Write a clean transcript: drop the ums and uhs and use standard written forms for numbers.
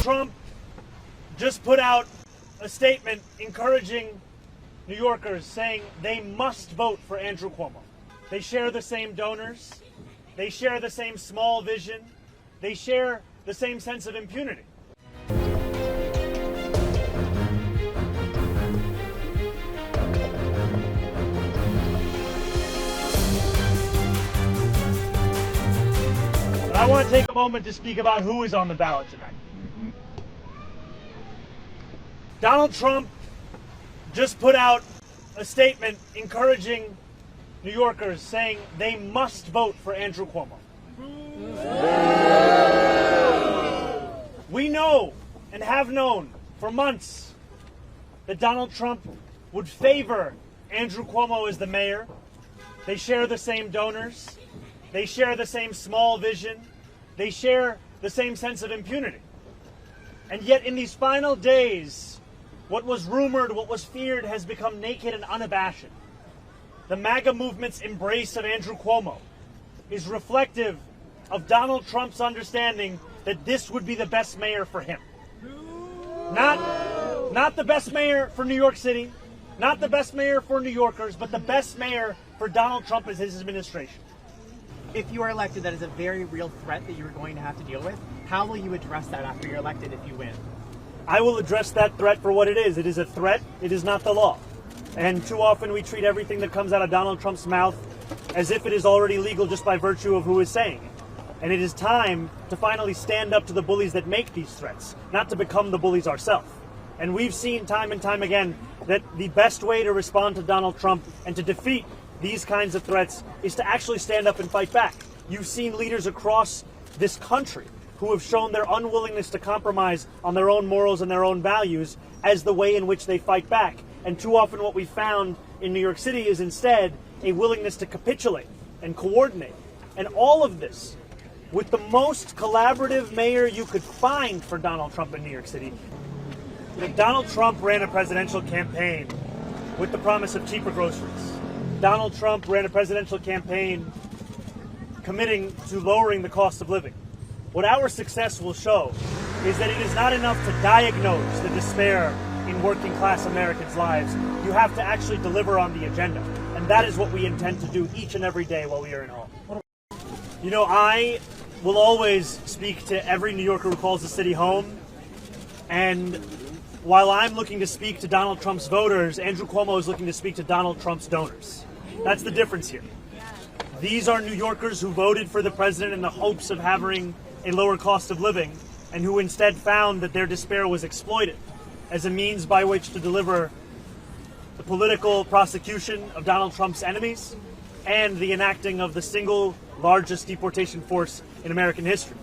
Trump just put out a statement encouraging New Yorkers, saying they must vote for Andrew Cuomo. They share the same donors. They share the same small vision. They share the same sense of impunity. But I want to take a moment to speak about who is on the ballot tonight. Donald Trump just put out a statement encouraging New Yorkers, saying they must vote for Andrew Cuomo. We know and have known for months that Donald Trump would favor Andrew Cuomo as the mayor. They share the same donors. They share the same small vision. They share the same sense of impunity. And yet in these final days, what was rumored, what was feared, has become naked and unabashed. The MAGA movement's embrace of Andrew Cuomo is reflective of Donald Trump's understanding that this would be the best mayor for him. Not the best mayor for New York City, not the best mayor for New Yorkers, but the best mayor for Donald Trump and his administration. If you are elected, that is a very real threat that you're going to have to deal with. How will you address that after you're elected if you win? I will address that threat for what it is. It is a threat. It is not the law. And too often we treat everything that comes out of Donald Trump's mouth as if it is already legal just by virtue of who is saying it. And it is time to finally stand up to the bullies that make these threats, not to become the bullies ourselves. And we've seen time and time again that the best way to respond to Donald Trump and to defeat these kinds of threats is to actually stand up and fight back. You've seen leaders across this country who have shown their unwillingness to compromise on their own morals and their own values as the way in which they fight back. And too often what we found in New York City is instead a willingness to capitulate and coordinate. And all of this with the most collaborative mayor you could find for Donald Trump in New York City. Donald Trump ran a presidential campaign with the promise of cheaper groceries. Donald Trump ran a presidential campaign committing to lowering the cost of living. What our success will show is that it is not enough to diagnose the despair in working class Americans' lives. You have to actually deliver on the agenda. And that is what we intend to do each and every day while we are in home. You know, I will always speak to every New Yorker who calls the city home. And while I'm looking to speak to Donald Trump's voters, Andrew Cuomo is looking to speak to Donald Trump's donors. That's the difference here. These are New Yorkers who voted for the president in the hopes of having a lower cost of living, and who instead found that their despair was exploited as a means by which to deliver the political prosecution of Donald Trump's enemies and the enacting of the single largest deportation force in American history.